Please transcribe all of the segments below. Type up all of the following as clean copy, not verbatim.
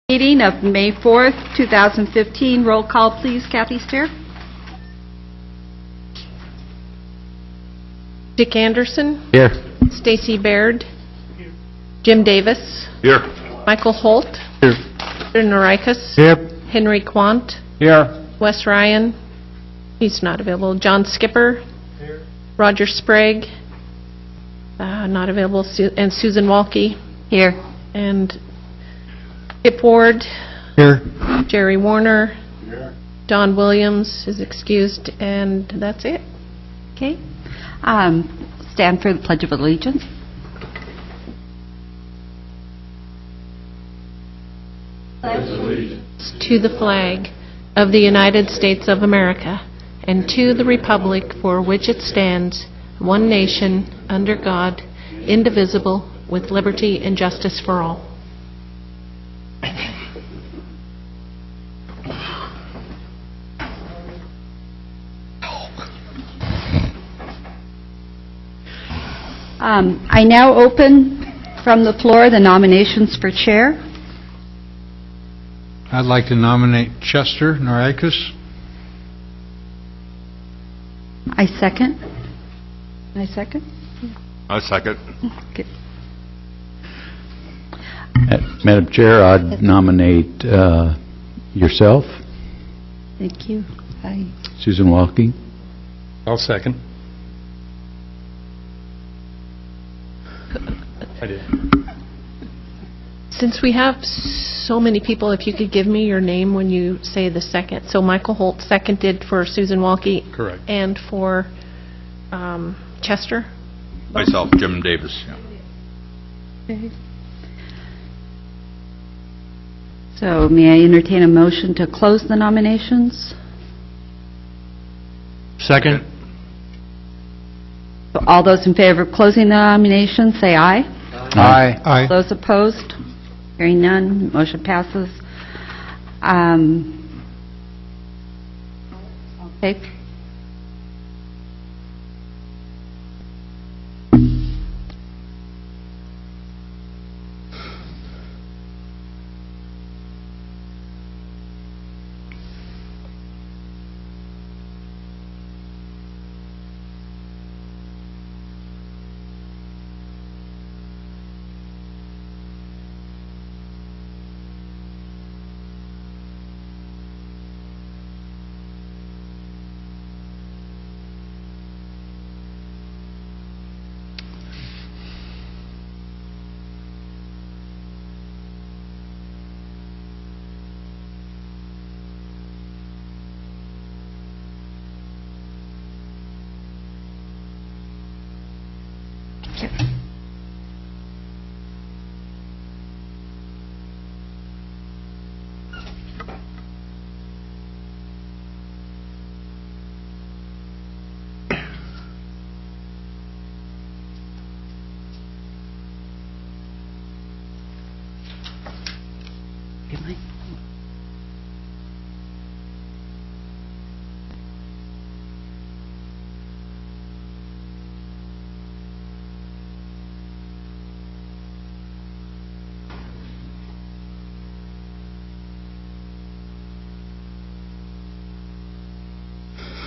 Meeting of May 4th, 2015. Roll call, please, Kathy Steer. Dick Anderson. Here. Stacy Baird. Jim Davis. Here. Michael Holt. Here. Peter Norikis. Here. Henry Quant. Here. Wes Ryan. He's not available. John Skipper. Here. Roger Sprague. Not available. And Susan Walke. Here. And Kip Ward. Here. Jerry Warner. Here. Don Williams is excused. And that's it. Okay. Stand for the Pledge of Allegiance. To the flag of the United States of America and to the republic for which it stands, one nation, under God, indivisible, with liberty and justice for all. I now open from the floor the nominations for chair. I'd like to nominate Chester Norikis. I second. I second. I second. Okay. Madam Chair, I'd nominate yourself, Thank you. Susan Walke. I'll second. I did. Since we have so many people, if you could give me your name when you say the second. So Michael Holt seconded for Susan Walke. Correct. And for Chester. Myself, Jim Davis. Yeah. Okay. So may I entertain a motion to close the nominations? Second. So all those in favor of closing the nominations, say aye. Aye. Aye. Those opposed? Hearing none, motion passes. Okay.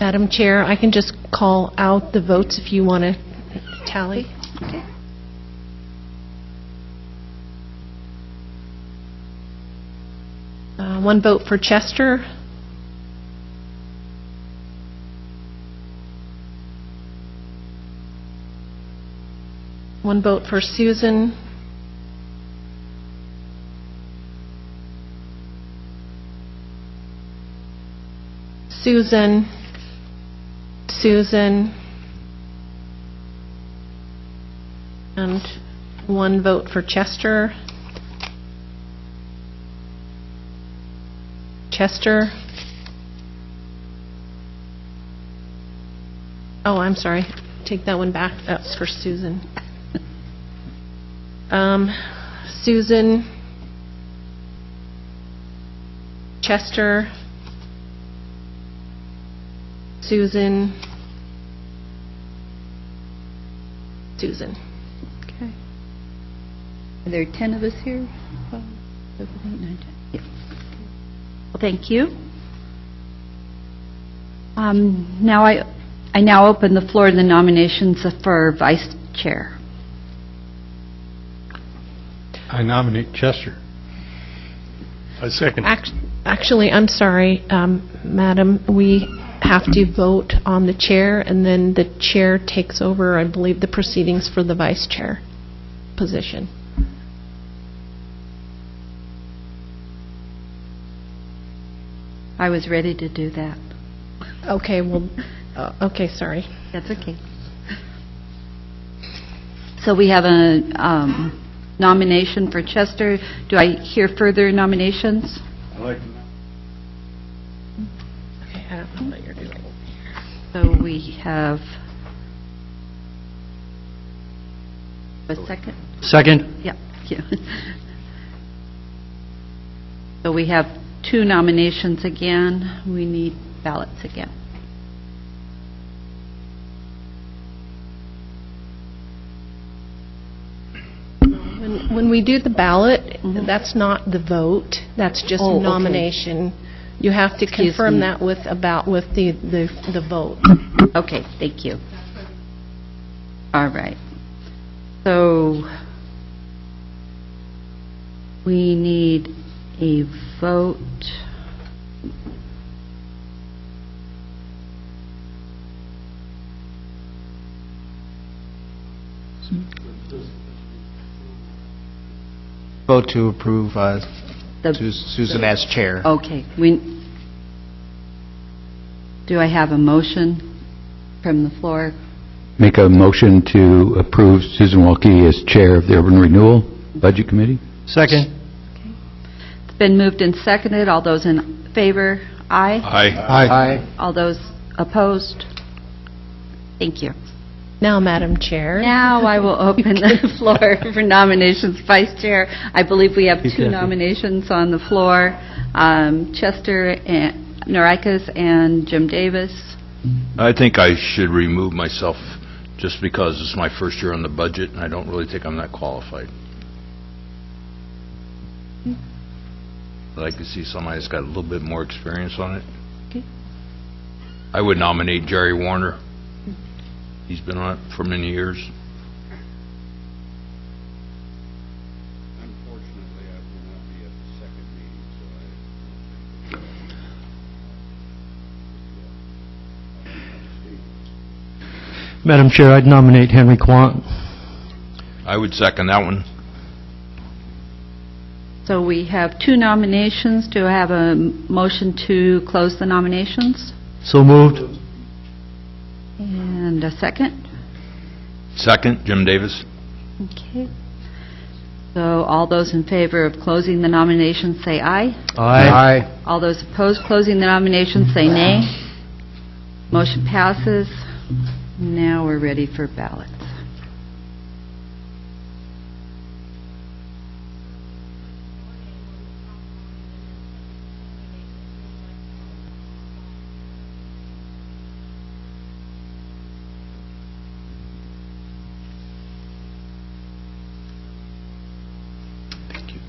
Madam Chair, I can just call out the votes if you want to tally. Okay. One vote for Chester. One vote for Susan. Susan. And one vote for Chester. Oh, I'm sorry. Take that one back. That's for Susan. Susan. Chester. Susan. Okay. Are there 10 of us here? Yeah. Well, thank you. Now I now open the floor to the nominations for vice chair. I nominate Chester. I second. Actually, I'm sorry, Madam, we have to vote on the chair, and then the chair takes over, I believe, the proceedings for the vice chair position. I was ready to do that. Okay, well, okay, sorry. That's okay. So we have a nomination for Chester. Do I hear further nominations? Okay, I don't know what you're doing. So we have a second? Second. Yeah, thank you. So we have 2 nominations again. We need ballots again. When we do the ballot, Mhm. that's not the vote, that's just Oh, okay. nomination. You have to Excuse confirm me. that with the vote. Okay, thank you. All right. So we need a vote. Vote to approve The- Susan as chair. Okay, do I have a motion from the floor? Make a motion to approve Susan Walke as chair of the Urban Renewal Budget Committee. Second. It's been moved and seconded. All those in favor? Aye. Aye. All those opposed? Thank you. Now, Madam Chair. Now I will open the floor for nominations. Vice Chair, I believe we have 2 nominations on the floor, Chester Norikis and Jim Davis. I think I should remove myself just because it's my first year on the budget, and I don't really think I'm that qualified. I'd like to see somebody that's got a little bit more experience on it. Okay. I would nominate Jerry Warner. He's been on it for many years. Unfortunately, I will not be at the second meeting, so Madam Chair, I'd nominate Henry Quant. I would second that one. So we have 2 nominations. Do I have a motion to close the nominations? So moved. And a second? Second, Jim Davis. Okay. So all those in favor of closing the nominations say aye. Aye. All those opposed closing the nominations say nay. Motion passes. Now we're ready for ballots. Thank you.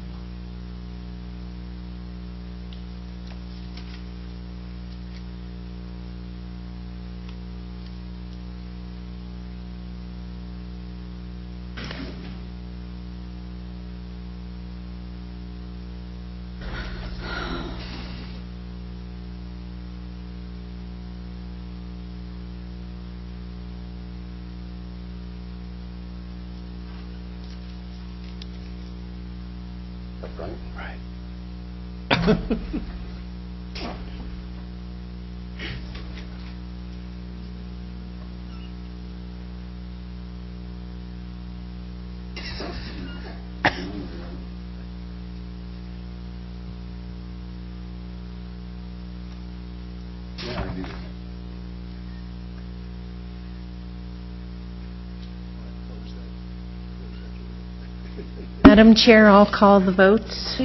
Madam Chair, I'll call the votes.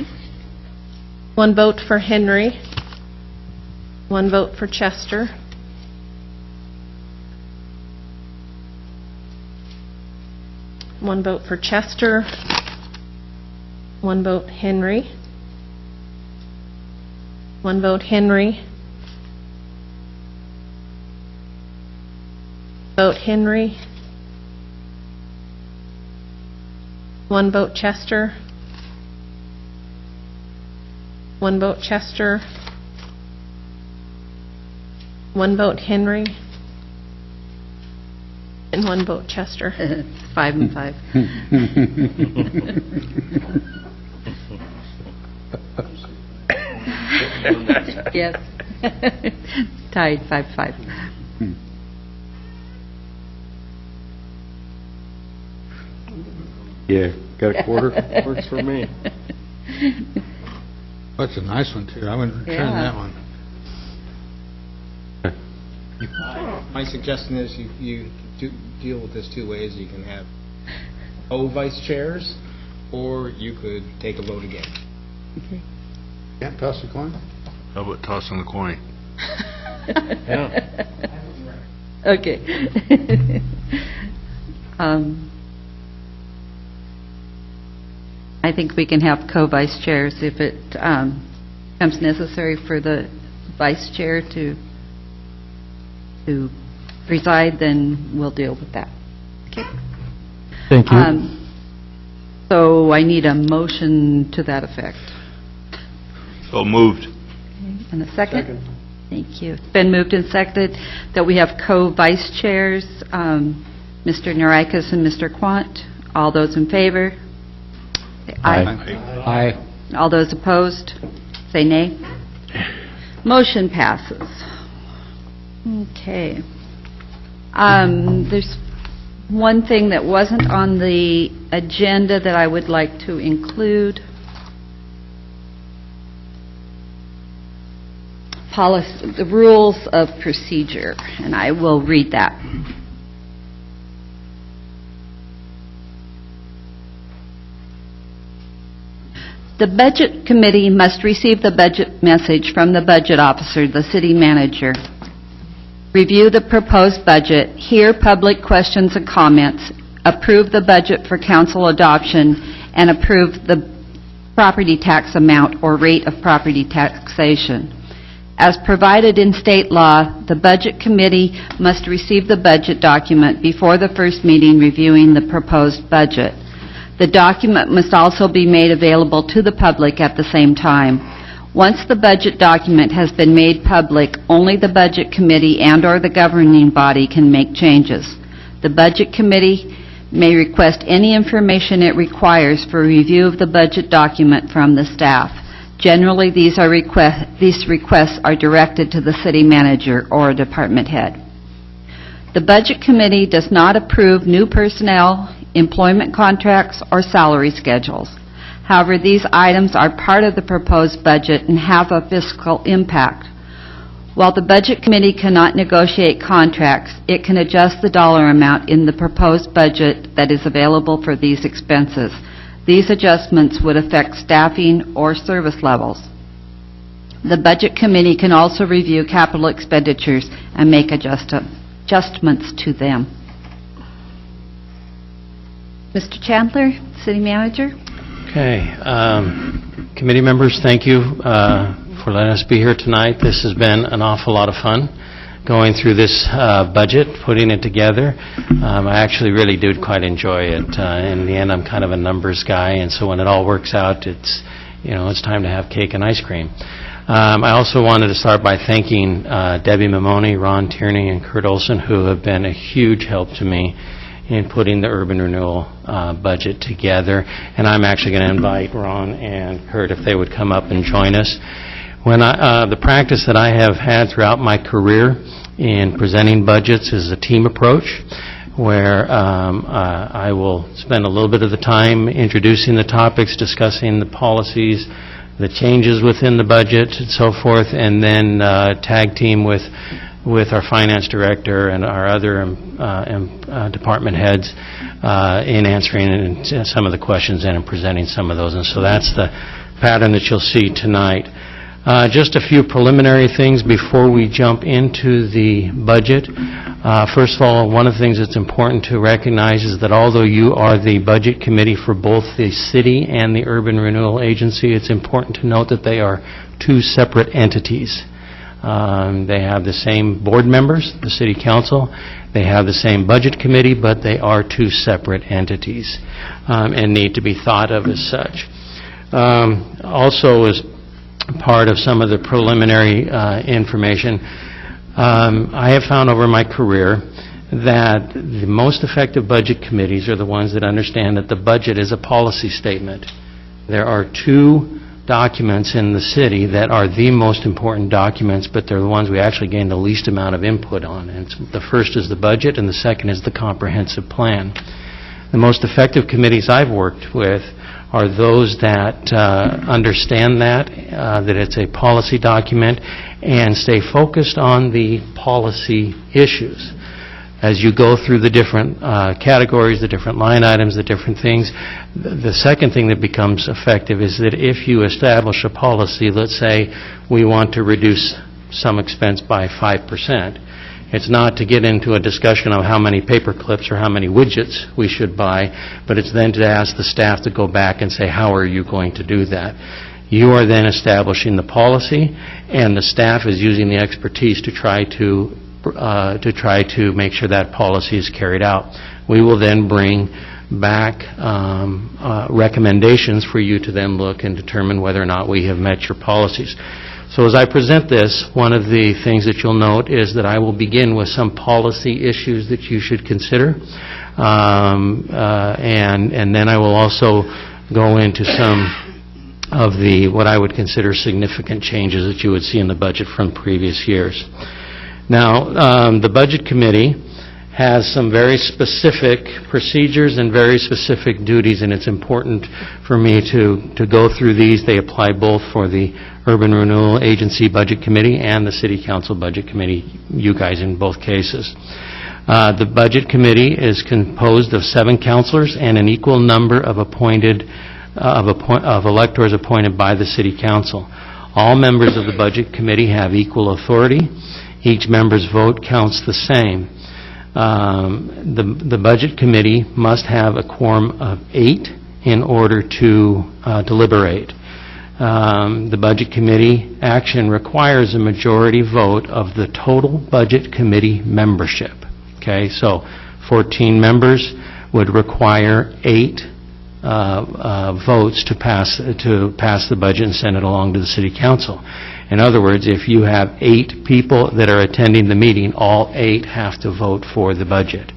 1 vote for Henry, 1 vote for Chester, 1 vote for Chester, 1 vote Henry, 1 vote Henry. Vote Henry. 1 vote Chester. 1 vote Chester. 1 vote Henry. And 1 vote Chester. 5 and 5. Yes. Tied, 5-5. Yeah, got a quarter? Works for me. That's a nice one, too. I wouldn't return Yeah. that one. My suggestion is you deal with this 2 ways. You can have vice chairs, or you could take a vote again. Can't toss a coin? How about tossing the coin? Okay. I think we can have co-vice chairs if it becomes necessary for the vice chair to preside, then we'll deal with that. Okay. Thank you. So I need a motion to that effect. So moved. And a second? Thank you. It's been moved and seconded that we have co-vice chairs, Mr. Norikis and Mr. Quant. All those in favor? Say aye. Aye. All those opposed? Say nay. Motion passes. Okay. There's one thing that wasn't on the agenda that I would like to include. The rules of procedure, and I will read that. The Budget Committee must receive the budget message from the budget officer, the city manager, review the proposed budget, hear public questions and comments, approve the budget for council adoption, and approve the property tax amount or rate of property taxation. As provided in state law, the Budget Committee must receive the budget document before the first meeting reviewing the proposed budget. The document must also be made available to the public at the same time. Once the budget document has been made public, only the Budget Committee and/or the governing body can make changes. The Budget Committee may request any information it requires for review of the budget document from the staff. Generally, these requests are directed to the city manager or a department head. The Budget Committee does not approve new personnel, employment contracts, or salary schedules. However, these items are part of the proposed budget and have a fiscal impact. While the Budget Committee cannot negotiate contracts, it can adjust the dollar amount in the proposed budget that is available for these expenses. These adjustments would affect staffing or service levels. The Budget Committee can also review capital expenditures and make adjustments to them. Mr. Chandler, City Manager. Okay. Committee members, thank you for letting us be here tonight. This has been an awful lot of fun going through this budget, putting it together. I actually really did quite enjoy it. In the end, I'm kind of a numbers guy, and so when it all works out, it's time to have cake and ice cream. I also wanted to start by thanking Debbie Mamoni, Ron Tierney, and Kurt Olson, who have been a huge help to me in putting the urban renewal budget together. And I'm actually going to invite Ron and Kurt if they would come up and join us. When the practice that I have had throughout my career in presenting budgets is a team approach, where I will spend a little bit of the time introducing the topics, discussing the policies, the changes within the budget, and so forth, and then tag team with our finance director and our other department heads in answering some of the questions and in presenting some of those. And so that's the pattern that you'll see tonight. Just a few preliminary things before we jump into the budget. First of all, one of the things that's important to recognize is that although you are the budget committee for both the city and the Urban Renewal Agency, it's important to note that they are two separate entities. They have the same board members, the city council. They have the same budget committee, but they are two separate entities and need to be thought of as such. Also, as part of some of the preliminary information, I have found over my career that the most effective budget committees are the ones that understand that the budget is a policy statement. There are two documents in the city that are the most important documents, but they're the ones we actually gain the least amount of input on. And the first is the budget, and the second is the comprehensive plan. The most effective committees I've worked with are those that understand that it's a policy document and stay focused on the policy issues. As you go through the different categories, the different line items, the different things, the second thing that becomes effective is that if you establish a policy, let's say we want to reduce some expense by 5%, it's not to get into a discussion of how many paper clips or how many widgets we should buy, but it's then to ask the staff to go back and say, how are you going to do that? You are then establishing the policy, and the staff is using the expertise to try to make sure that policy is carried out. We will then bring back recommendations for you to then look and determine whether or not we have met your policies. So as I present this, one of the things that you'll note is that I will begin with some policy issues that you should consider, and then I will also go into some of the what I would consider significant changes that you would see in the budget from previous years. Now, the Budget Committee has some very specific procedures and very specific duties, and it's important for me to go through these. They apply both for the Urban Renewal Agency Budget Committee and the City Council Budget Committee, you guys in both cases. The Budget Committee is composed of 7 councilors and an equal number of electors appointed by the City Council. All members of the Budget Committee have equal authority. Each member's vote counts the same. The Budget Committee must have a quorum of 8 in order to deliberate. The Budget Committee action requires a majority vote of the total Budget Committee membership. Okay, so 14 members would require 8 votes to pass the budget and send it along to the City Council. In other words, if you have 8 people that are attending the meeting, all 8 have to vote for the budget.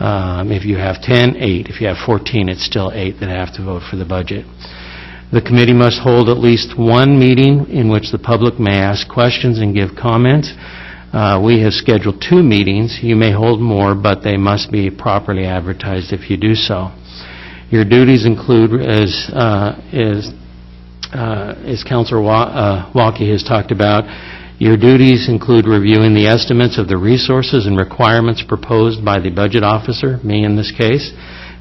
If you have 10, 8. If you have 14, it's still 8 that have to vote for the budget. The committee must hold at least one meeting in which the public may ask questions and give comments. We have scheduled 2 meetings. You may hold more, but they must be properly advertised if you do so. Your duties include, as Councilor Walke has talked about, your duties include reviewing the estimates of the resources and requirements proposed by the budget officer, me in this case.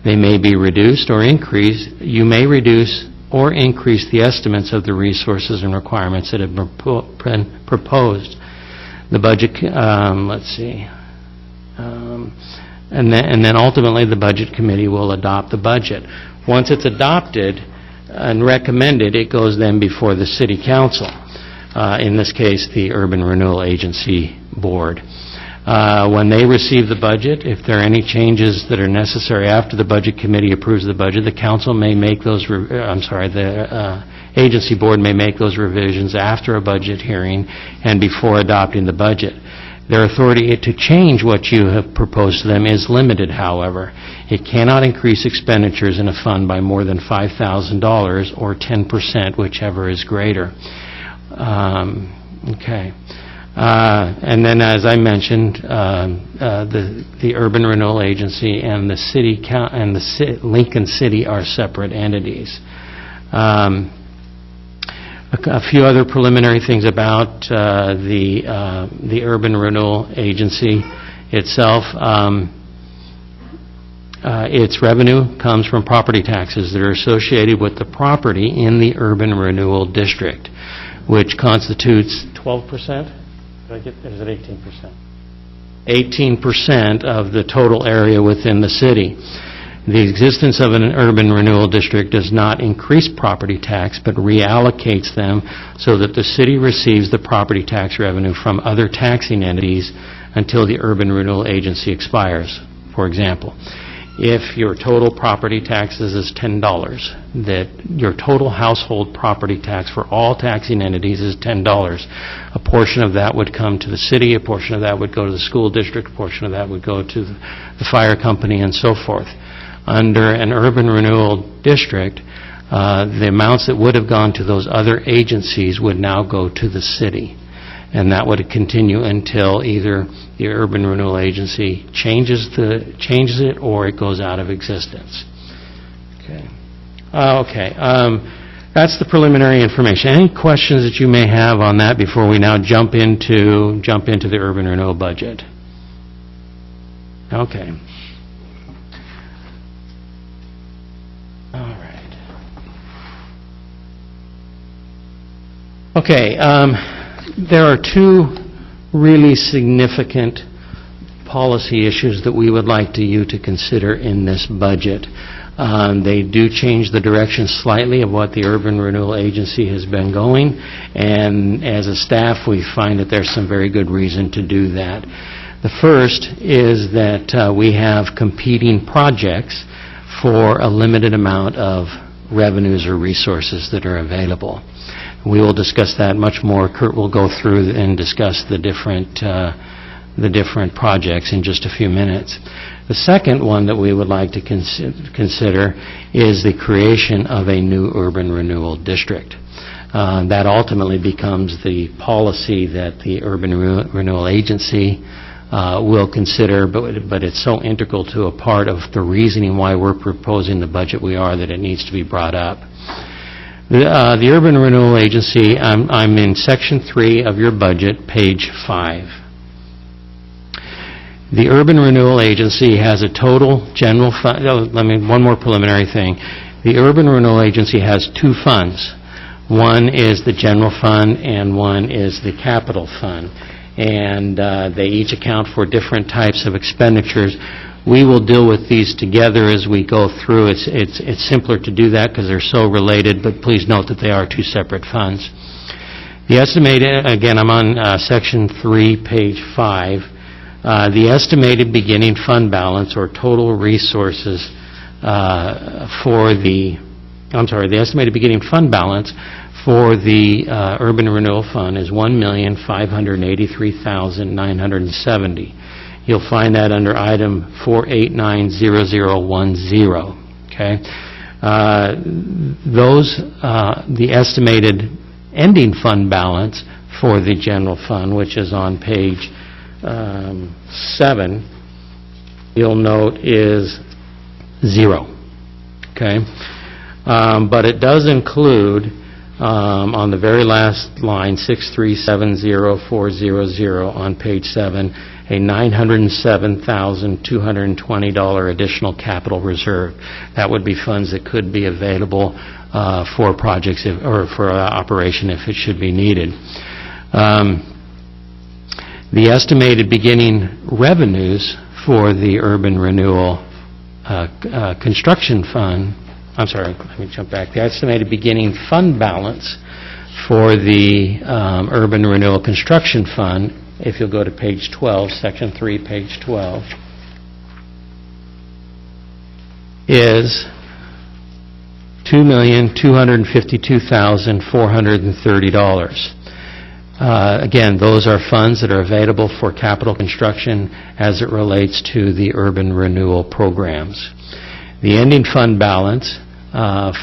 They may be reduced or increased. You may reduce or increase the estimates of the resources and requirements that have been proposed. The budget, and then ultimately the Budget Committee will adopt the budget. Once it's adopted and recommended, it goes then before the City Council, in this case the Urban Renewal Agency Board. When they receive the budget, if there are any changes that are necessary after the Budget Committee approves the budget, the Council may make those, the Agency Board may make those revisions after a budget hearing and before adopting the budget. Their authority to change what you have proposed to them is limited, however. It cannot increase expenditures in a fund by more than $5,000 or 10%, whichever is greater. Okay. And then, as I mentioned, the Urban Renewal Agency and the City and the Lincoln City are separate entities. A few other preliminary things about the Urban Renewal Agency itself. Its revenue comes from property taxes that are associated with the property in the Urban Renewal District. which constitutes 12%? Did I get, is it 18%? 18% of the total area within the city. The existence of an urban renewal district does not increase property tax, but reallocates them so that the city receives the property tax revenue from other taxing entities until the urban renewal agency expires. For example, if your total property taxes is $10, that your total household property tax for all taxing entities is $10. A portion of that would come to the city, a portion of that would go to the school district, a portion of that would go to the fire company, and so forth. Under an urban renewal district, the amounts that would have gone to those other agencies would now go to the city. And that would continue until either the urban renewal agency changes it or it goes out of existence. Okay. That's the preliminary information. Any questions that you may have on that before we now jump into the urban renewal budget? Okay. All right. Okay. There are two really significant policy issues that we would like you to consider in this budget. They do change the direction slightly of what the Urban Renewal Agency has been going, and as a staff, we find that there's some very good reason to do that. The first is that we have competing projects for a limited amount of revenues or resources that are available. We will discuss that much more. Kurt will go through and discuss the different projects in just a few minutes. The second one that we would like to consider is the creation of a new urban renewal district. That ultimately becomes the policy that the Urban Renewal Agency will consider, but it's so integral to a part of the reasoning why we're proposing the budget we are that it needs to be brought up. The Urban Renewal Agency, I'm in Section 3 of your budget, page 5. The Urban Renewal Agency has a total general fund. One more preliminary thing. The Urban Renewal Agency has two funds. One is the general fund and one is the capital fund. And they each account for different types of expenditures. We will deal with these together as we go through. It's simpler to do that because they're so related, but please note that they are two separate funds. The estimated, again, I'm on Section 3, page 5. The estimated beginning fund balance or total resources the estimated beginning fund balance for the Urban Renewal Fund is $1,583,970. You'll find that under item 4890010. Okay, the estimated ending fund balance for the general fund, which is on page 7, you'll note is 0. Okay, but it does include on the very last line, 6370400 on page 7, a $907,220 additional capital reserve. That would be funds that could be available for projects or for operation if it should be needed. The estimated beginning revenues for the Urban Renewal Construction Fund, let me jump back. The estimated beginning fund balance for the Urban Renewal Construction Fund, if you'll go to page 12, Section 3, page 12, is $2,252,430. Again, those are funds that are available for capital construction as it relates to the urban renewal programs. The ending fund balance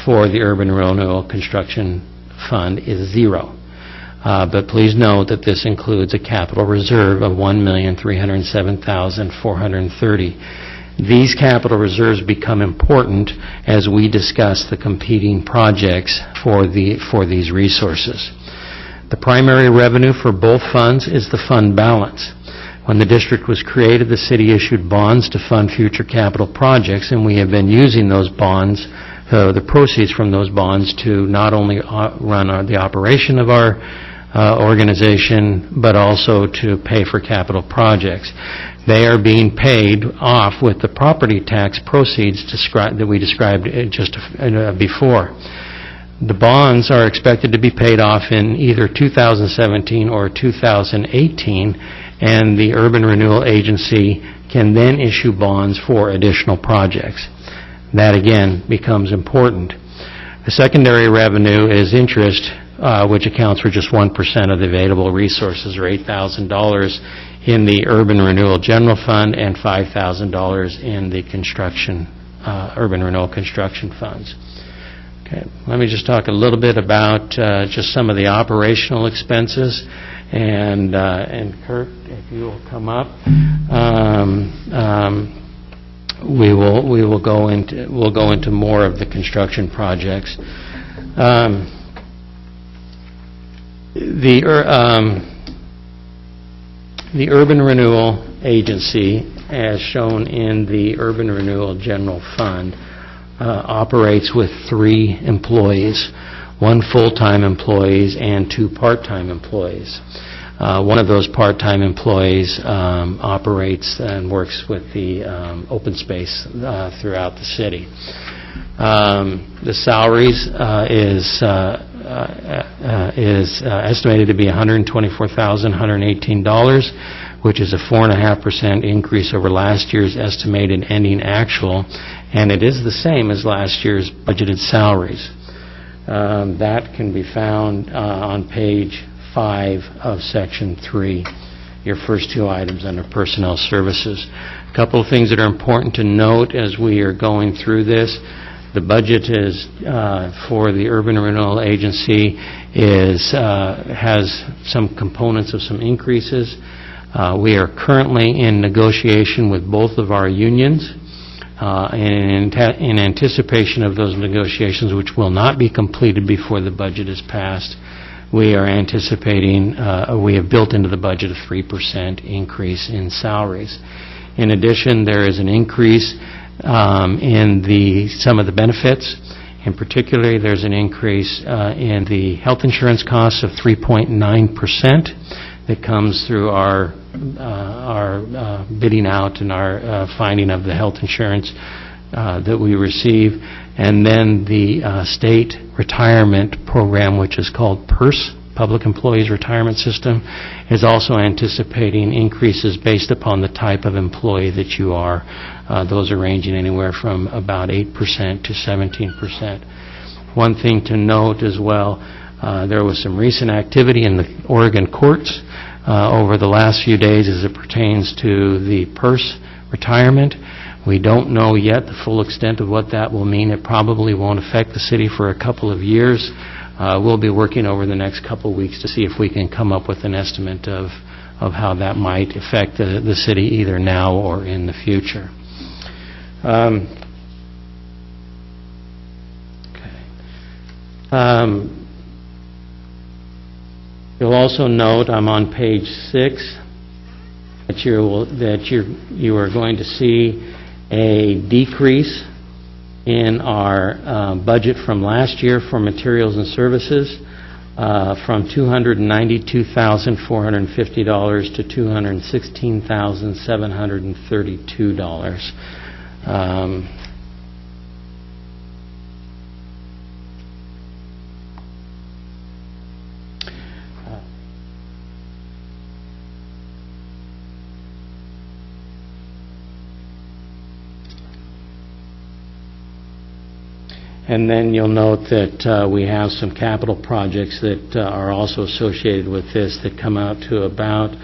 for the Urban Renewal Construction Fund is 0. But please note that this includes a capital reserve of $1,307,430. These capital reserves become important as we discuss the competing projects for these resources. The primary revenue for both funds is the fund balance. When the district was created, the city issued bonds to fund future capital projects, and we have been using those bonds the proceeds from those bonds to not only run the operation of our organization, but also to pay for capital projects. They are being paid off with the property tax proceeds that we described just before. The bonds are expected to be paid off in either 2017 or 2018, and the Urban Renewal Agency can then issue bonds for additional projects. That, again, becomes important. The secondary revenue is interest, which accounts for just 1% of the available resources, or $8,000 in the Urban Renewal General Fund and $5,000 in the Urban Renewal Construction Funds. Okay, let me just talk a little bit about just some of the operational expenses, and Kurt, if you will come up, we'll go into more of the construction projects. The Urban Renewal Agency, as shown in the Urban Renewal General Fund, operates with 3 employees, 1 full-time employee and 2 part-time employees. One of those part-time employees operates and works with the open space throughout the city. The salaries is estimated to be $124,118, which is a 4.5% increase over last year's estimated ending actual, and it is the same as last year's budgeted salaries. That can be found on page 5 of Section 3, your first 2 items under Personnel Services. A couple of things that are important to note as we are going through this. The budget is for the Urban Renewal Agency has some components of some increases. We are currently in negotiation with both of our unions, and in anticipation of those negotiations, which will not be completed before the budget is passed, we are anticipating, we have built into the budget a 3% increase in salaries. In addition, there is an increase in some of the benefits. In particular, there's an increase in the health insurance costs of 3.9% that comes through our bidding out and our finding of the health insurance that we receive. And then the state retirement program, which is called PERS, Public Employees Retirement System, is also anticipating increases based upon the type of employee that you are. Those are ranging anywhere from about 8% to 17%. One thing to note as well, there was some recent activity in the Oregon courts over the last few days as it pertains to the PERS retirement. We don't know yet the full extent of what that will mean. It probably won't affect the city for a couple of years. We'll be working over the next couple of weeks to see if we can come up with an estimate of how that might affect the city either now or in the future. You'll also note, I'm on page 6, that you are going to see a decrease in our budget from last year for materials and services from $292,450 to $216,732. And then you'll note that we have some capital projects that are also associated with this that come out to about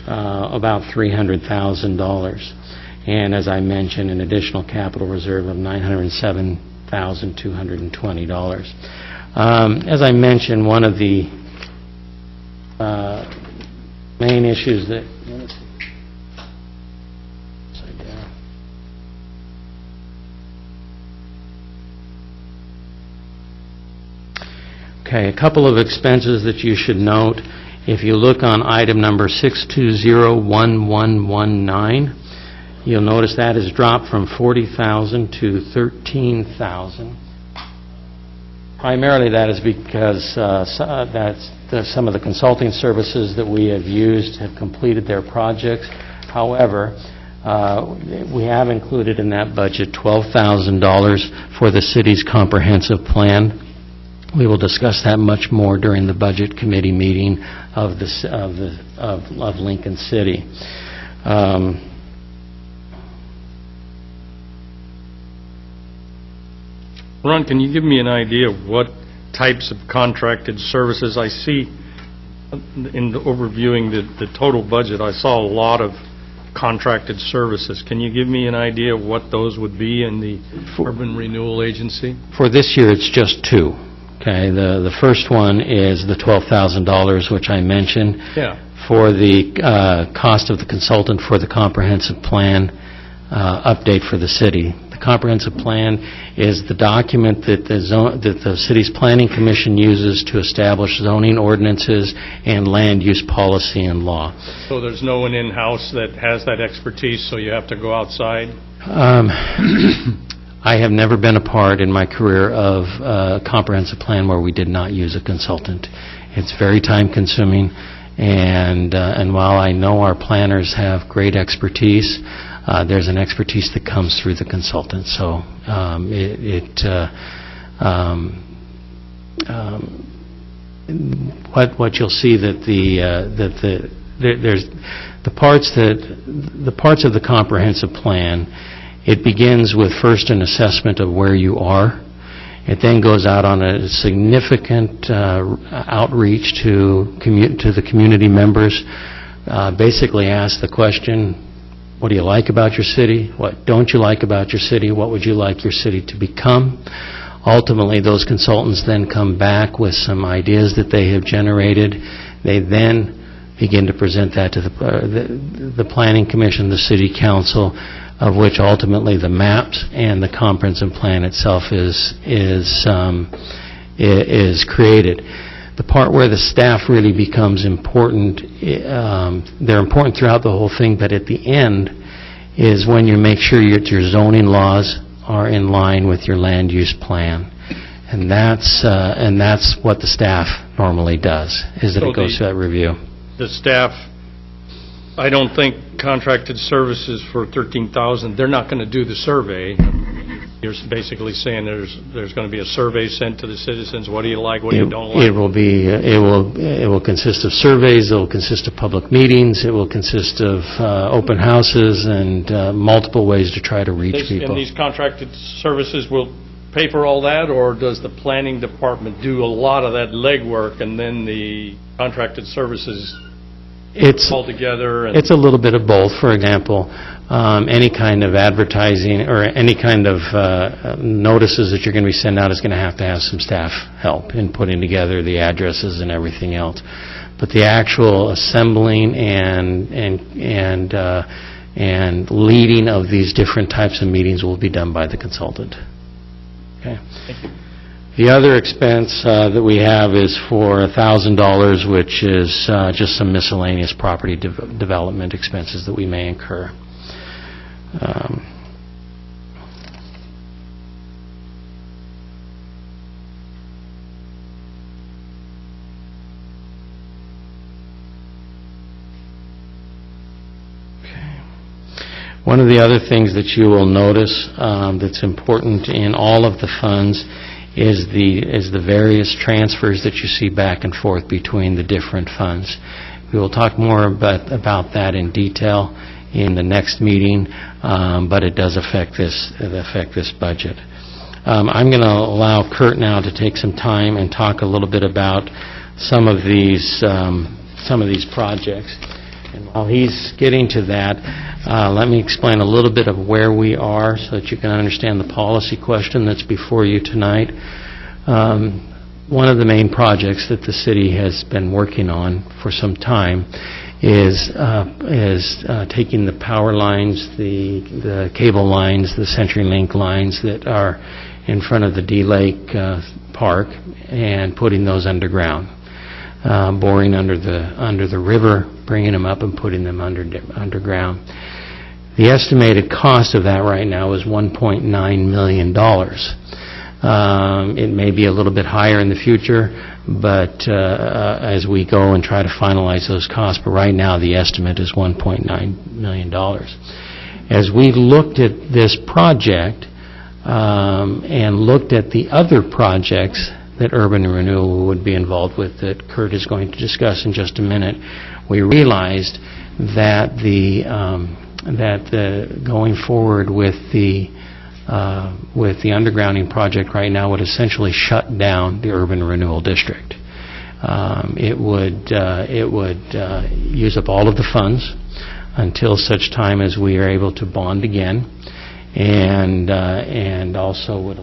$300,000. And as I mentioned, an additional capital reserve of $907,220. As I mentioned, one of the main issues that a couple of expenses that you should note. If you look on item number 6201119, you'll notice that has dropped from $40,000 to $13,000. Primarily, that is because some of the consulting services that we have used have completed their projects. However, we have included in that budget $12,000 for the city's comprehensive plan. We will discuss that much more during the Budget Committee meeting of Lincoln City. Ron, can you give me an idea of what types of contracted services I see in overviewing the total budget? I saw a lot of contracted services. Can you give me an idea of what those would be in the Urban Renewal Agency? For this year, it's just two. Okay, the first one is the $12,000, which I mentioned. Yeah. For the cost of the consultant for the comprehensive plan update for the city. The comprehensive plan is the document that the city's planning commission uses to establish zoning ordinances and land use policy and law. So there's no one in-house that has that expertise, so you have to go outside? I have never been a part in my career of a comprehensive plan where we did not use a consultant. It's very time-consuming, and while I know our planners have great expertise, there's an expertise that comes through the consultant. So what you'll see that there's the parts of the comprehensive plan. It begins with first an assessment of where you are. It then goes out on a significant outreach to the community members. Basically ask the question, what do you like about your city? What don't you like about your city? What would you like your city to become? Ultimately, those consultants then come back with some ideas that they have generated. They then begin to present that to the Planning Commission, the City Council, of which ultimately the maps and the comprehensive plan itself is created. The part where the staff really becomes important, they're important throughout the whole thing, but at the end is when you make sure your zoning laws are in line with your land use plan. And that's what the staff normally does, is that it goes through that review. The staff, I don't think contracted services for $13,000, they're not going to do the survey. You're basically saying there's going to be a survey sent to the citizens. What do you like? What do you don't like? It will consist of surveys. It will consist of public meetings. It will consist of open houses and multiple ways to try to reach people. And these contracted services will pay for all that, or does the planning department do a lot of that legwork and then the contracted services all together? It's a little bit of both. For example, any kind of advertising or any kind of notices that you're going to be sending out is going to have some staff help in putting together the addresses and everything else. But the actual assembling and leading of these different types of meetings will be done by the consultant. Okay. Thank you. The other expense that we have is for $1,000, which is just some miscellaneous property development expenses that we may incur. One of the other things that you will notice that's important in all of the funds is the various transfers that you see back and forth between the different funds. We will talk more about that in detail in the next meeting, but it does affect this budget. I'm going to allow Kurt now to take some time and talk a little bit about some of these projects. And while he's getting to that, let me explain a little bit of where we are so that you can understand the policy question that's before you tonight. One of the main projects that the city has been working on for some time is taking the power lines, the cable lines, the CenturyLink lines that are in front of the D-Lake Park and putting those underground. Boring under the river, bringing them up and putting them underground. The estimated cost of that right now is $1.9 million. It may be a little bit higher in the future, but as we go and try to finalize those costs, but right now the estimate is $1.9 million. As we looked at this project and looked at the other projects that Urban Renewal would be involved with that Kurt is going to discuss in just a minute, we realized that going forward with the undergrounding project right now would essentially shut down the Urban Renewal District. It would use up all of the funds until such time as we are able to bond again, and also would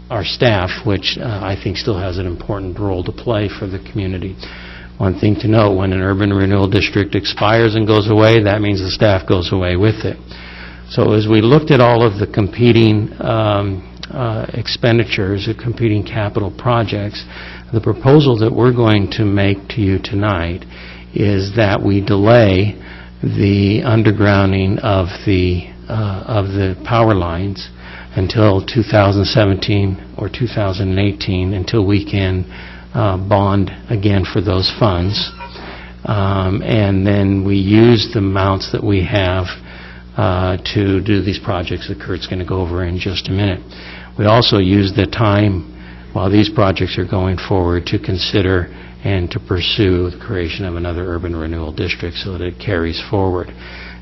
our staff, which I think still has an important role to play for the community. One thing to note, when an Urban Renewal District expires and goes away, that means the staff goes away with it. So as we looked at all of the competing expenditures, the competing capital projects, the proposal that we're going to make to you tonight is that we delay the undergrounding of the power lines until 2017 or 2018, until we can bond again for those funds. And then we use the amounts that we have to do these projects that Kurt's going to go over in just a minute. We also use the time while these projects are going forward to consider and to pursue the creation of another urban renewal district so that it carries forward.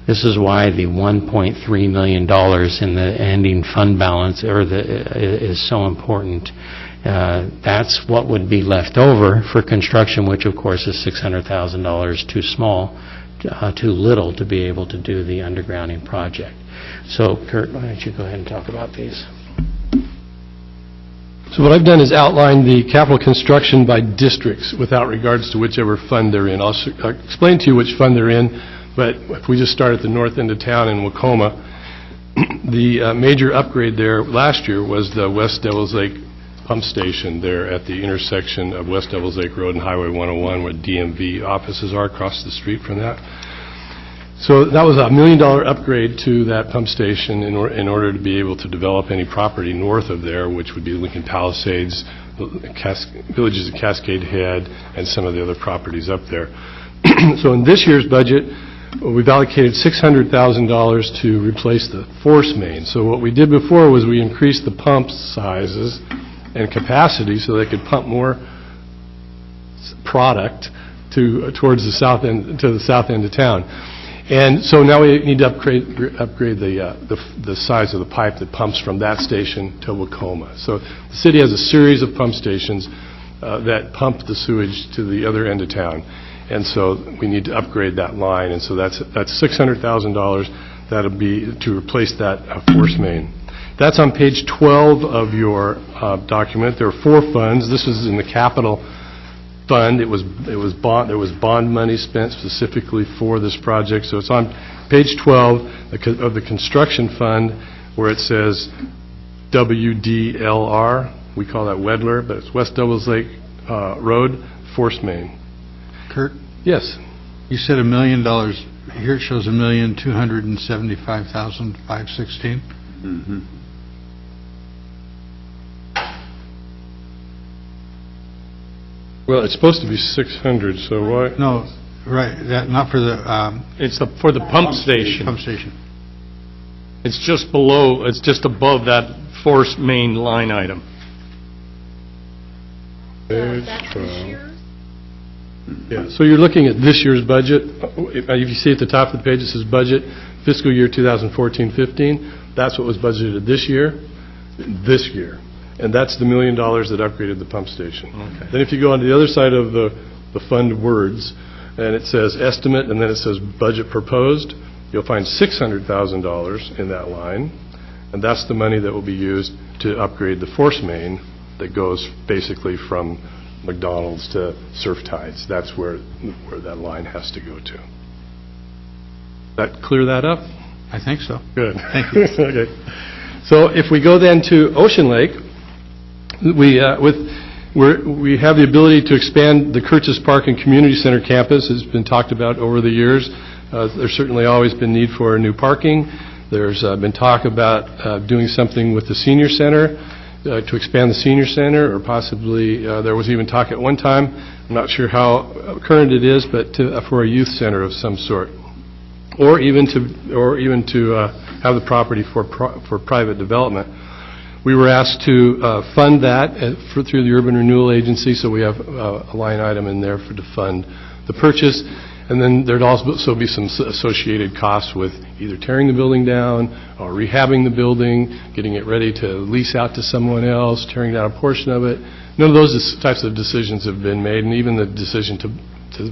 This is why the $1.3 million in the ending fund balance is so important. That's what would be left over for construction, which of course is $600,000 too small, too little to be able to do the undergrounding project. So, Kurt, why don't you go ahead and talk about these? So what I've done is outline the capital construction by districts without regards to whichever fund they're in. I'll explain to you which fund they're in, but if we just start at the north end of town in Wacoma, the major upgrade there last year was the West Devils Lake pump station there at the intersection of West Devils Lake Road and Highway 101, where DMV offices are across the street from that. So that was a $1 million upgrade to that pump station in order to be able to develop any property north of there, which would be Lincoln Palisades, villages of Cascade Head, and some of the other properties up there. So in this year's budget, we've allocated $600,000 to replace the force main. So what we did before was we increased the pump sizes and capacity so they could pump more product towards the south end, to the south end of town. And so now we need to upgrade the size of the pipe that pumps from that station to Wacoma. So the city has a series of pump stations that pump the sewage to the other end of town. And so we need to upgrade that line, and so that's $600,000. That'll be to replace that force main. That's on page 12 of your document. There are 4 funds. This is in the capital fund. There was bond money spent specifically for this project. So it's on page 12 of the construction fund, where it says WDLR. We call that Wedler, but it's West Devils Lake Road force main. Kurt? Yes. You said $1 million. Here it shows $1,275,516. Mm-hmm. Well, it's supposed to be 600, so why? No, right, that, not for the, It's for the pump station. pump station. It's just below, it's just above that force main line item. Page 12. Yeah, so you're looking at this year's budget. If you see at the top of the page, it says budget fiscal year 2014-15. That's what was budgeted this year. And that's the $1 million that upgraded the pump station. Okay. Then if you go on to the other side of the fund words, and it says estimate, and then it says budget proposed, you'll find $600,000 in that line, and that's the money that will be used to upgrade the force main that goes basically from McDonald's to Surf Tides. That's where that line has to go to. That clear that up? I think so. Good. Thank you. Okay. So if we go then to Ocean Lake, we have the ability to expand the Curtis Park and Community Center campus. It's been talked about over the years. There's certainly always been need for new parking. There's been talk about doing something with the senior center. to expand the senior center, or possibly, there was even talk at one time, I'm not sure how current it is, but for a youth center of some sort, or even to have the property for private development. We were asked to fund that through the Urban Renewal Agency, so we have a line item in there to fund the purchase. And then there'd also be some associated costs with either tearing the building down or rehabbing the building, getting it ready to lease out to someone else, tearing down a portion of it. None of those types of decisions have been made, and even the decision to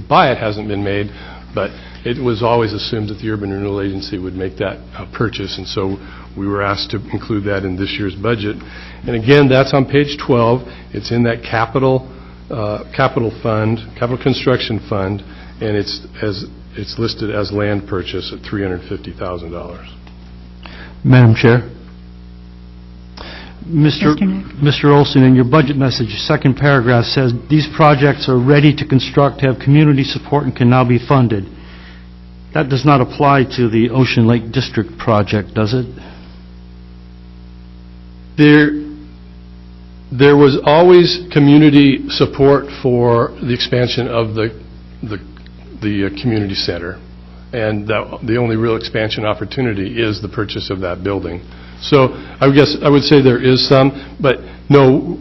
buy it hasn't been made, but it was always assumed that the Urban Renewal Agency would make that purchase, and so we were asked to include that in this year's budget. And again, that's on page 12. It's in that capital construction fund, and it's listed as land purchase at $350,000. Madam Chair. Mr. Olson, in your budget message, your second paragraph says, these projects are ready to construct, have community support, and can now be funded. That does not apply to the Ocean Lake District project, does it? There was always community support for the expansion of the community center, and the only real expansion opportunity is the purchase of that building. So I guess I would say there is some, but no,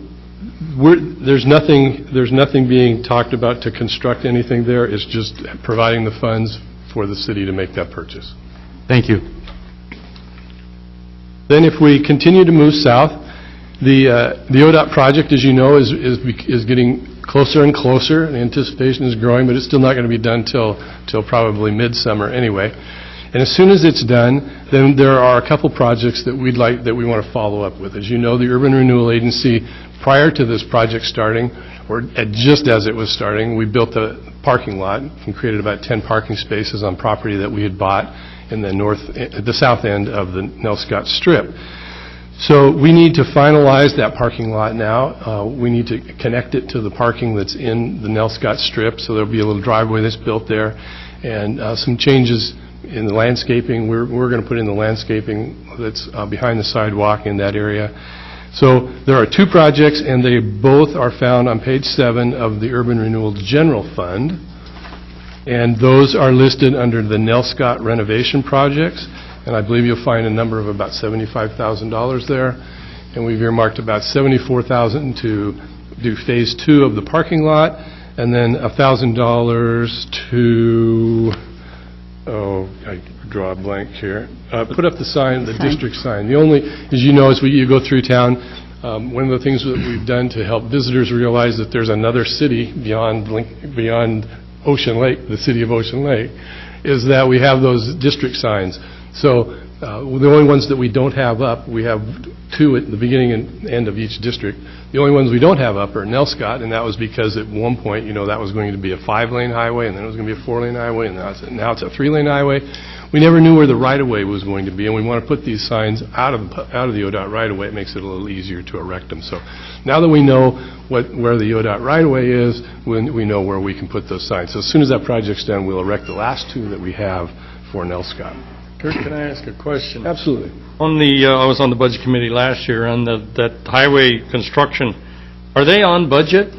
there's nothing being talked about to construct anything there. It's just providing the funds for the city to make that purchase. Thank you. Then if we continue to move south, the ODOT project, as you know, is getting closer and closer. The anticipation is growing, but it's still not going to be done till probably midsummer anyway. And as soon as it's done, then there are a couple projects that we want to follow up with. As you know, the Urban Renewal Agency, prior to this project starting, or just as it was starting, we built a parking lot and created about 10 parking spaces on property that we had bought in the south end of the Nelscott Strip. So we need to finalize that parking lot now. We need to connect it to the parking that's in the Nelscott Strip, so there'll be a little driveway that's built there, and some changes in the landscaping. We're going to put in the landscaping that's behind the sidewalk in that area. So there are two projects, and they both are found on page 7 of the Urban Renewal General Fund, and those are listed under the Nelscott renovation projects. And I believe you'll find a number of about $75,000 there. And we've earmarked about $74,000 to do phase 2 of the parking lot, and then $1,000 to, I draw a blank here, put up the sign, the district sign. The only, as you know, as you go through town, one of the things that we've done to help visitors realize that there's another city beyond Ocean Lake, the city of Ocean Lake, is that we have those district signs. So the only ones that we don't have up, we have 2 at the beginning and end of each district. The only ones we don't have up are Nelscott, and that was because at one point, that was going to be a 5-lane highway, and then it was going to be a 4-lane highway, and now it's a 3-lane highway. We never knew where the right-of-way was going to be, and we want to put these signs out of the ODOT right-of-way. It makes it a little easier to erect them. So now that we know where the ODOT right-of-way is, we know where we can put those signs. So as soon as that project's done, we'll erect the last 2 that we have for Nelscott. Kurt, can I ask a question? Absolutely. I was on the Budget Committee last year on that highway construction. Are they on budget?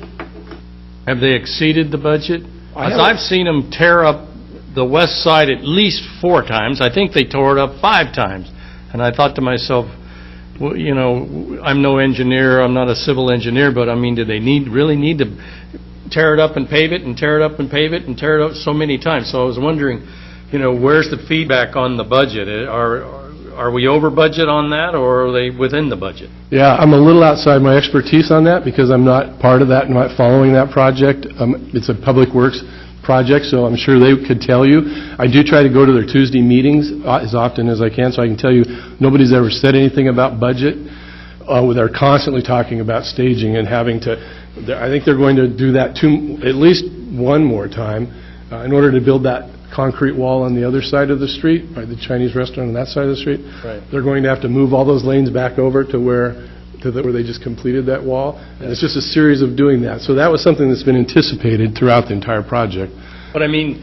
Have they exceeded the budget? I've seen them tear up the west side at least 4 times. I think they tore it up 5 times. And I thought to myself, well, I'm no engineer, I'm not a civil engineer, but I mean, do they really need to tear it up and pave it and tear it up and pave it and tear it up so many times? So I was wondering, where's the feedback on the budget? Are we over budget on that, or are they within the budget? Yeah, I'm a little outside my expertise on that because I'm not part of that and not following that project. It's a public works project, so I'm sure they could tell you. I do try to go to their Tuesday meetings as often as I can, so I can tell you nobody's ever said anything about budget. They're constantly talking about staging and having to, I think they're going to do that at least one more time in order to build that concrete wall on the other side of the street by the Chinese restaurant on that side of the street. Right. They're going to have to move all those lanes back over to where they just completed that wall. And it's just a series of doing that. So that was something that's been anticipated throughout the entire project. But I mean,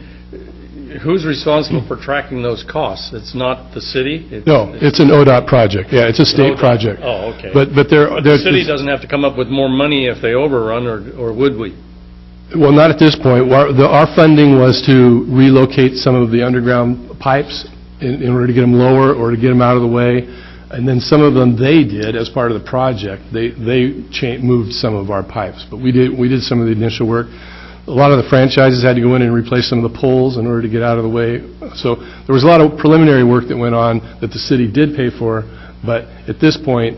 who's responsible for tracking those costs? It's not the city? No, it's an ODOT project. Yeah, it's a state ODOT. project. Oh, okay. But The city doesn't have to come up with more money if they overrun, or would we? Well, not at this point. Our funding was to relocate some of the underground pipes in order to get them lower or to get them out of the way. And then some of them they did as part of the project. They moved some of our pipes. But we did some of the initial work. A lot of the franchises had to go in and replace some of the poles in order to get out of the way. So there was a lot of preliminary work that went on that the city did pay for. But at this point,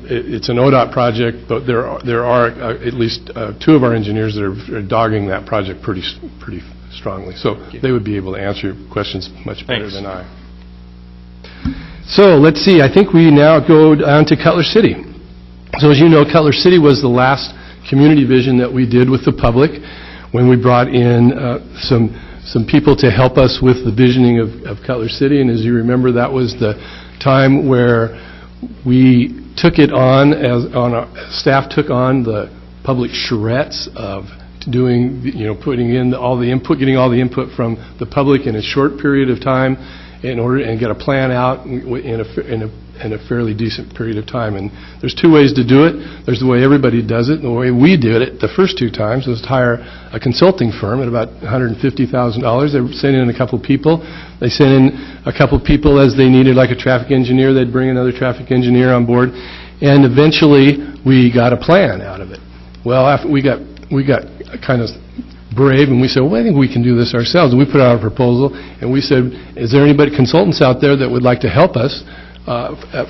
it's an ODOT project, but there are at least two of our engineers that are dogging that project pretty strongly. So they would be able to answer your questions much better than I. So let's see. I think we now go down to Cutler City. So as you know, Cutler City was the last community vision that we did with the public when we brought in some people to help us with the visioning of Cutler City. And as you remember, that was the time where we took it on, staff took on the public charrettes of doing, putting in all the input, getting all the input from the public in a short period of time in order and get a plan out in a fairly decent period of time. And there's two ways to do it. There's the way everybody does it, and the way we did it the first two times was to hire a consulting firm at about $150,000. They sent in a couple people. They sent in a couple people as they needed, like a traffic engineer. They'd bring another traffic engineer on board, and eventually we got a plan out of it. Well, after we got kind of brave, and we said, well, I think we can do this ourselves. And we put out a proposal, and we said, is there anybody, consultants out there that would like to help us at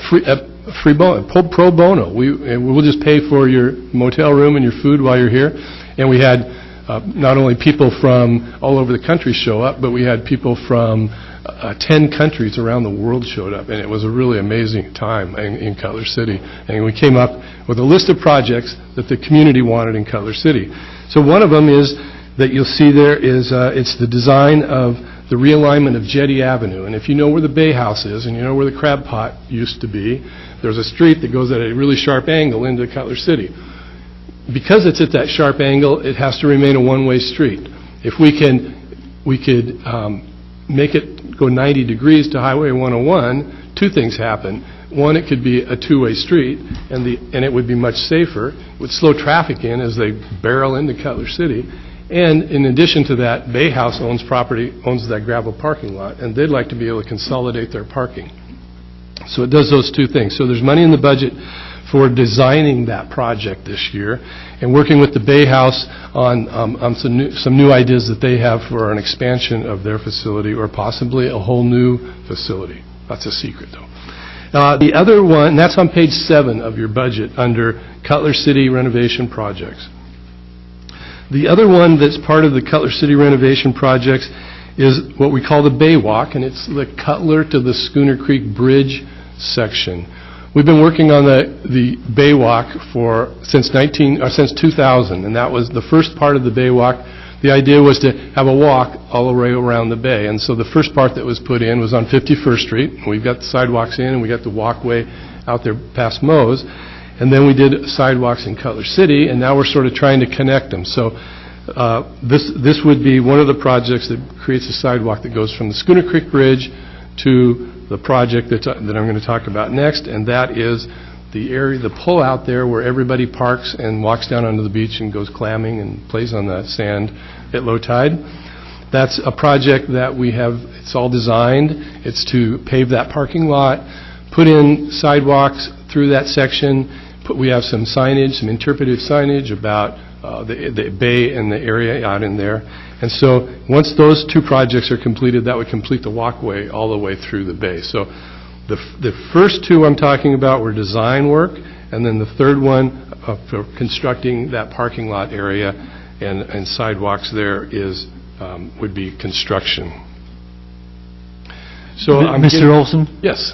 free bono, pro bono? We'll just pay for your motel room and your food while you're here. And we had not only people from all over the country show up, but we had people from 10 countries around the world showed up, and it was a really amazing time in Cutler City. And we came up with a list of projects that the community wanted in Cutler City. So one of them is that you'll see there is it's the design of the realignment of Jetty Avenue. And if you know where the Bay House is and you know where the Crab Pot used to be, there's a street that goes at a really sharp angle into Cutler City. Because it's at that sharp angle, it has to remain a one-way street. If we could make it go 90 degrees to Highway 101, two things happen. One, it could be a two-way street, and it would be much safer. It would slow traffic in as they barrel into Cutler City. And in addition to that, Bay House owns that gravel parking lot, and they'd like to be able to consolidate their parking. So it does those two things. So there's money in the budget for designing that project this year and working with the Bay House on some new ideas that they have for an expansion of their facility or possibly a whole new facility. That's a secret, though. The other one, that's on page 7 of your budget under Cutler City renovation projects. The other one that's part of the Cutler City renovation projects is what we call the Bay Walk, and it's the Cutler to the Schooner Creek Bridge section. We've been working on the Bay Walk since 2000, and that was the first part of the Bay Walk. The idea was to have a walk all the way around the bay, and so the first part that was put in was on 51st Street. We've got the sidewalks in, and we got the walkway out there past Moe's. And then we did sidewalks in Cutler City, and now we're sort of trying to connect them. So this would be one of the projects that creates a sidewalk that goes from the Schooner Creek Bridge to the project that I'm going to talk about next, and that is the area, the pull out there where everybody parks and walks down onto the beach and goes clamming and plays on the sand at low tide. That's a project that we have, it's all designed. It's to pave that parking lot, put in sidewalks through that section. We have some signage, some interpretive signage about the bay and the area out in there. And so once those two projects are completed, that would complete the walkway all the way through the bay. So the first two I'm talking about were design work, and then the third one for constructing that parking lot area and sidewalks there is would be construction. So Mr. Olson? Yes.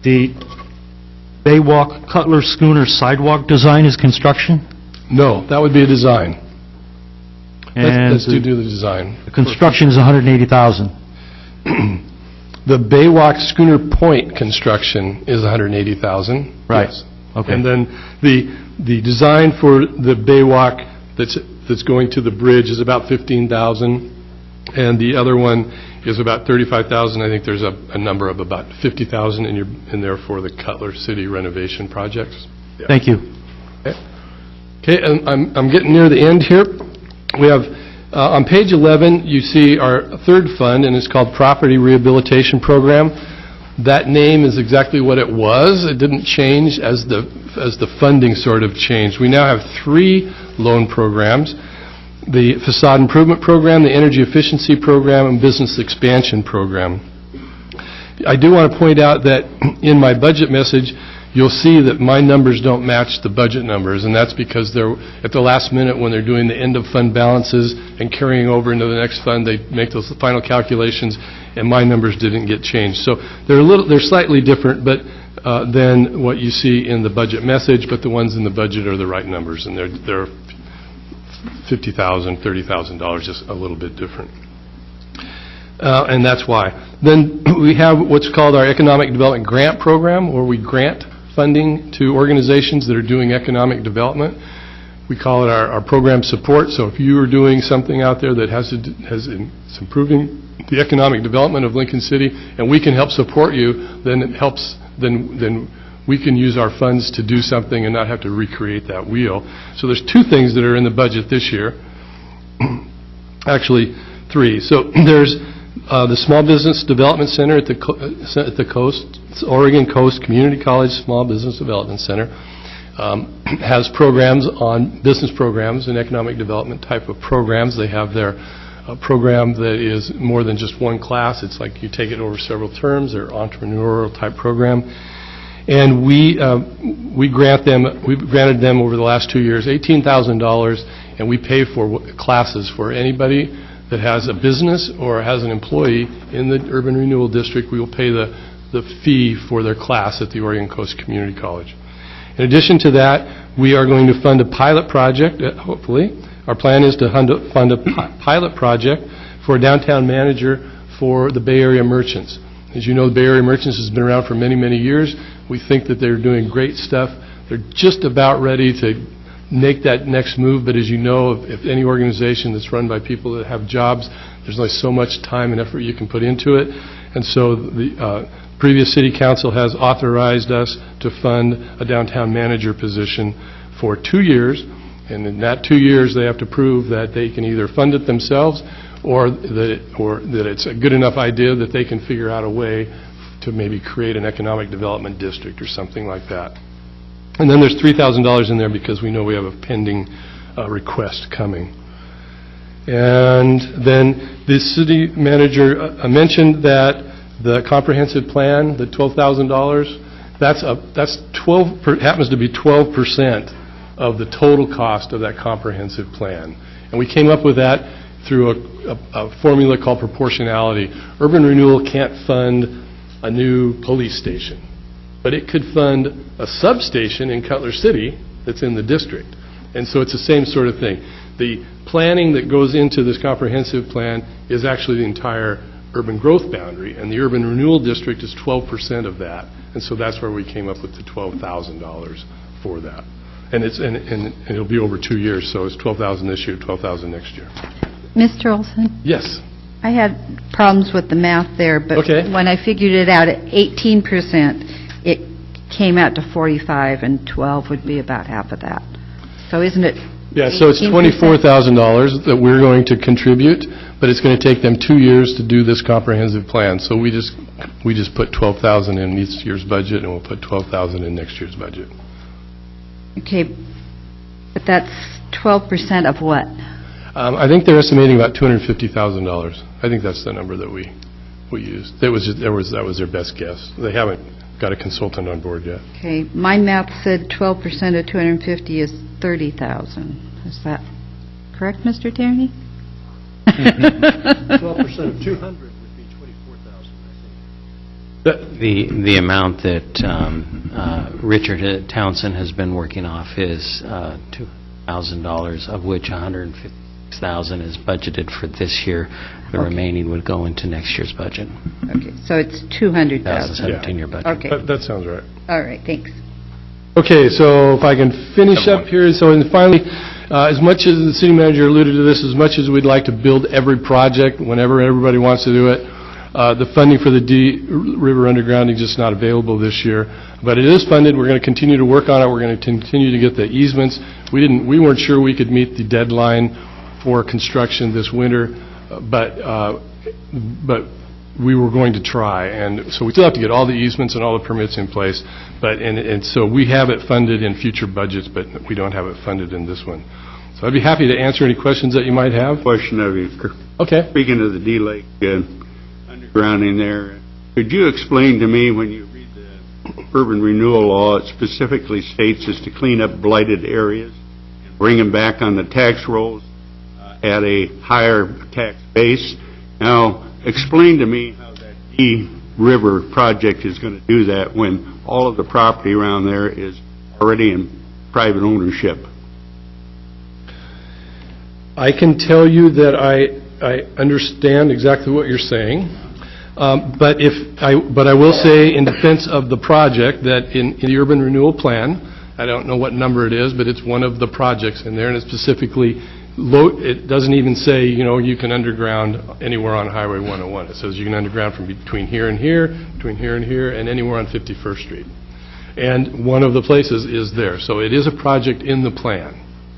The Baywalk Cutler Schooner sidewalk design is construction? No, that would be a design. And let's do the design. The construction is $180,000. The Baywalk Schooner Point construction is $180,000. Right. Yes. Okay. And then the design for the Baywalk that's going to the bridge is about $15,000. And the other one is about $35,000. I think there's a number of about $50,000 in there for the Cutler City renovation projects. Yeah. Thank you. Okay, and I'm getting near the end here. We have, on page 11, you see our third fund, and it's called Property Rehabilitation Program. That name is exactly what it was. It didn't change as the funding sort of changed. We now have 3 loan programs: the Facade Improvement Program, the Energy Efficiency Program, and Business Expansion Program. I do want to point out that in my budget message, you'll see that my numbers don't match the budget numbers, and that's because they're at the last minute when they're doing the end-of-fund balances and carrying over into the next fund, they make those final calculations, and my numbers didn't get changed. So they're slightly different than what you see in the budget message, but the ones in the budget are the right numbers, and they're $50,000, $30,000, just a little bit different. And that's why. Then we have what's called our Economic Development Grant Program, where we grant funding to organizations that are doing economic development. We call it our program support. So if you are doing something out there that it's improving the economic development of Lincoln City, and we can help support you, then it helps. Then we can use our funds to do something and not have to recreate that wheel. So there's 2 things that are in the budget this year. Actually, 3. So there's the Small Business Development Center at the Coast, Oregon Coast Community College Small Business Development Center, has programs on business programs and economic development type of programs. They have their program that is more than just one class. It's like you take it over several terms. They're entrepreneurial type program. And we've granted them over the last 2 years $18,000, and we pay for classes for anybody that has a business or has an employee in the Urban Renewal District. We will pay the fee for their class at the Oregon Coast Community College. In addition to that, we are going to fund a pilot project, hopefully. Our plan is to fund a pilot project for a downtown manager for the Bay Area Merchants. As you know, the Bay Area Merchants has been around for many, many years. We think that they're doing great stuff. They're just about ready to make that next move, but as you know, if any organization that's run by people that have jobs, there's only so much time and effort you can put into it. And so the previous City Council has authorized us to fund a downtown manager position for 2 years, and in that 2 years they have to prove that they can either fund it themselves or that it's a good enough idea that they can figure out a way to maybe create an economic development district or something like that. And then there's $3,000 in there because we know we have a pending request coming. And then the city manager mentioned that the comprehensive plan, the $12,000, happens to be 12% of the total cost of that comprehensive plan. And we came up with that through a formula called proportionality. Urban Renewal can't fund a new police station, but it could fund a substation in Cutler City that's in the district. And so it's the same sort of thing. The planning that goes into this comprehensive plan is actually the entire urban growth boundary, and the Urban Renewal District is 12% of that. And so that's where we came up with the $12,000 for that. And it'll be over 2 years, so it's $12,000 this year, $12,000 next year. Mr. Olson? Yes. I had problems with the math there, but Okay. when I figured it out at 18%, it came out to 45, and 12 would be about half of that. So isn't it? Yeah, so it's 18%? $24,000 that we're going to contribute, but it's going to take them 2 years to do this comprehensive plan. So we just put $12,000 in this year's budget, and we'll put $12,000 in next year's budget. Okay, but that's 12% of what? I think they're estimating about $250,000. I think that's the number that we used. That was their best guess. They haven't got a consultant on board yet. Okay, my math said 12% of 250 is 30,000. Is that correct, Mr. Tierney? 12% of 200 would be 24,000, I think. The amount that Richard Townsend has been working off is $2,000, of which $156,000 is budgeted for this year. The remaining would go into next year's budget. Okay, so it's 200,000. 2017-year budget. Okay, That sounds right. all right, thanks. Okay, so if I can finish up here, so and finally, As much as the city manager alluded to this, as much as we'd like to build every project whenever everybody wants to do it, the funding for the River undergrounding is just not available this year. But it is funded. We're going to continue to work on it. We're going to continue to get the easements. We weren't sure we could meet the deadline for construction this winter, but we were going to try. And so we still have to get all the easements and all the permits in place. But and so we have it funded in future budgets, but we don't have it funded in this one. So I'd be happy to answer any questions that you might have. Question of you. Okay. Speaking of the D-Lake undergrounding there, could you explain to me, when you read the urban renewal law, it specifically states is to clean up blighted areas and bring them back on the tax rolls at a higher tax base. Now, explain to me how that D-River project is going to do that when all of the property around there is already in private ownership. I can tell you that I understand exactly what you're saying, but I will say in defense of the project that in the urban renewal plan, I don't know what number it is, but it's one of the projects in there, and it's specifically it doesn't even say, you can underground anywhere on Highway 101. It says you can underground from between here and here, between here and here, and anywhere on 51st Street. And one of the places is there. So it is a project in the plan.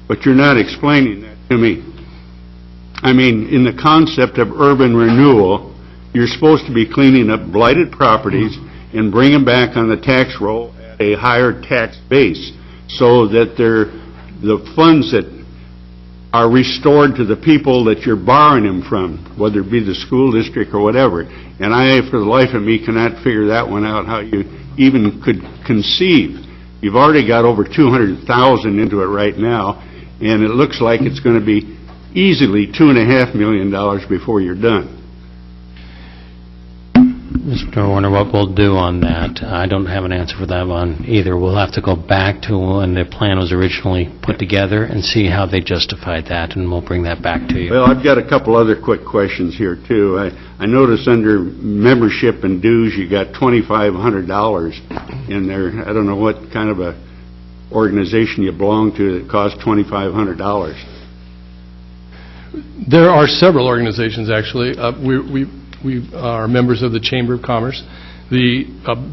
But you're not explaining that to me. I mean, in the concept of urban renewal, you're supposed to be cleaning up blighted properties and bring them back on the tax roll at a higher tax base so that the funds that are restored to the people that you're borrowing them from, whether it be the school district or whatever. And I, for the life of me, cannot figure that one out, how you even could conceive. You've already got over $200,000 into it right now, and it looks like it's going to be easily $2.5 million before you're done. Mr. Warner, what we'll do on that, I don't have an answer for that one either. We'll have to go back to when the plan was originally put together and see how they justified that, and we'll bring that back to you. Well, I've got a couple other quick questions here, too. I noticed under membership and dues, you got $2,500 in there. I don't know what kind of a organization you belong to that costs $2,500. There are several organizations, actually. We are members of the Chamber of Commerce, the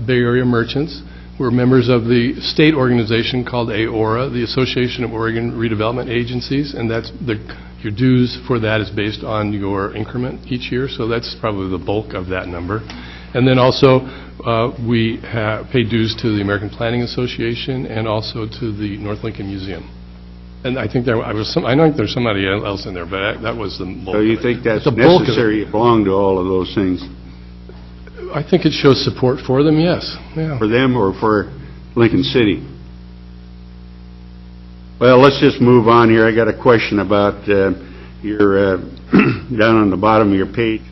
Bay Area Merchants. We're members of the state organization called AORA, the Association of Oregon Redevelopment Agencies, and that's your dues for that is based on your increment each year, so that's probably the bulk of that number. And then also we pay dues to the American Planning Association and also to the North Lincoln Museum. And I think I know there's somebody else in there, but that was the bulk. So you think that's necessary you belong to all of those things? I think it shows support for them, yes. Yeah. For them or for Lincoln City? Well, let's just move on here. I got a question about your down on the bottom of your page.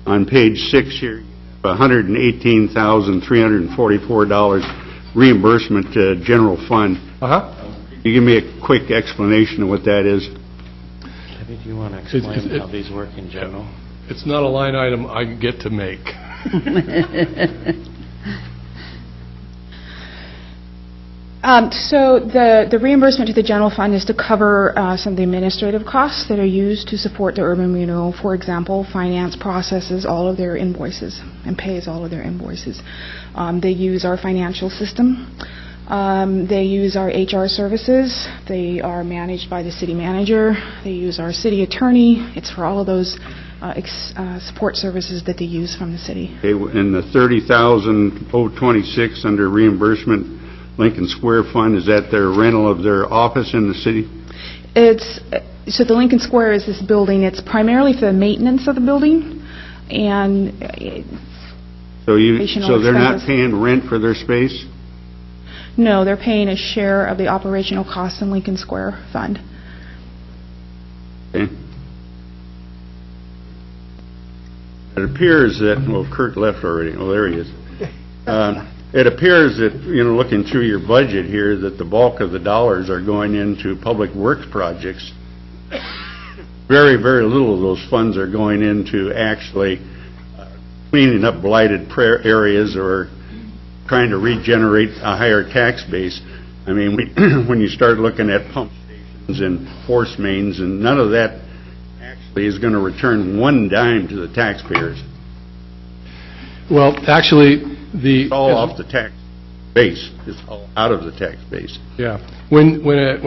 On page 6 here, $118,344 reimbursement to general fund. Can you give me a quick explanation of what that is? Debbie, do you want to explain how these work in general? It's not a line item I get to make. So the reimbursement to the general fund is to cover some of the administrative costs that are used to support the urban renewal. For example, finance processes all of their invoices and pays all of their invoices. They use our financial system. They use our HR services. They are managed by the city manager. They use our city attorney. It's for all of those support services that they use from the city. Okay, and the $30,026 under reimbursement Lincoln Square Fund, is that their rental of their office in the city? So the Lincoln Square is this building. It's primarily for the maintenance of the building, and so they're not paying rent for their space? No, they're paying a share of the operational costs in Lincoln Square Fund. Okay. It appears that, well, Kurt left already. Oh, there he is. It appears that, looking through your budget here, that the bulk of the dollars are going into public works projects. Very, very little of those funds are going into actually cleaning up blighted areas or trying to regenerate a higher tax base. I mean, when you start looking at pump stations and force mains, and none of that actually is going to return one dime to the taxpayers. Well, actually, It's all off the tax base. It's all out of the tax base. yeah. When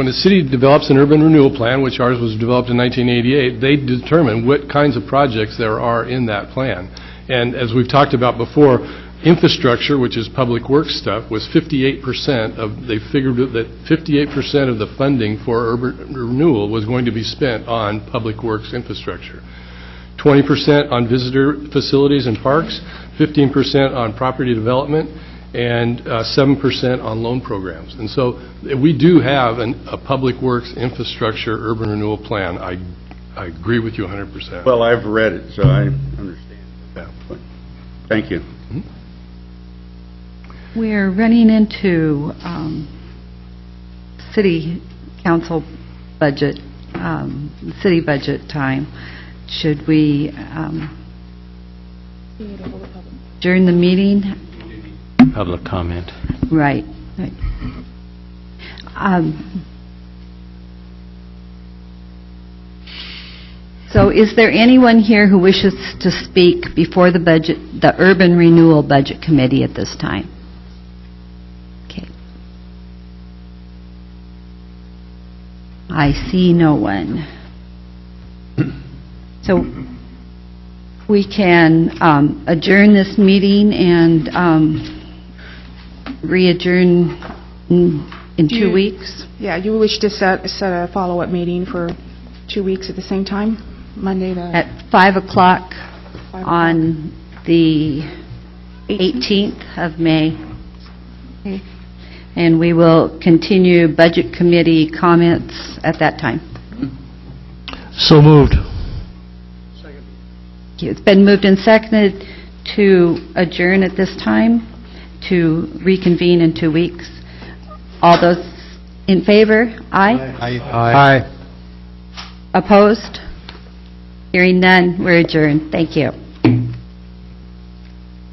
a city develops an urban renewal plan, which ours was developed in 1988, they determine what kinds of projects there are in that plan. And as we've talked about before, infrastructure, which is public works stuff, was 58% of, they figured that 58% of the funding for urban renewal was going to be spent on public works infrastructure. 20% on visitor facilities and parks, 15% on property development, and 7% on loan programs. And so we do have a public works infrastructure urban renewal plan. I agree with you 100%. Well, I've read it, so I understand that. But thank you. We're running into city council budget, city budget time. Should we during the meeting? Public comment. Right. So is there anyone here who wishes to speak before the Urban Renewal Budget Committee at this time? Okay. I see no one. So we can adjourn this meeting and re-adjourn in 2 weeks? Yeah, you wish to set a follow-up meeting for 2 weeks at the same time? Monday the... At 5 o'clock on the 18th of May. Okay. And we will continue Budget Committee comments at that time. So moved. It's been moved and seconded to adjourn at this time, to reconvene in 2 weeks. All those in favor? Aye. Aye. Opposed? Hearing none, we're adjourned. Thank you.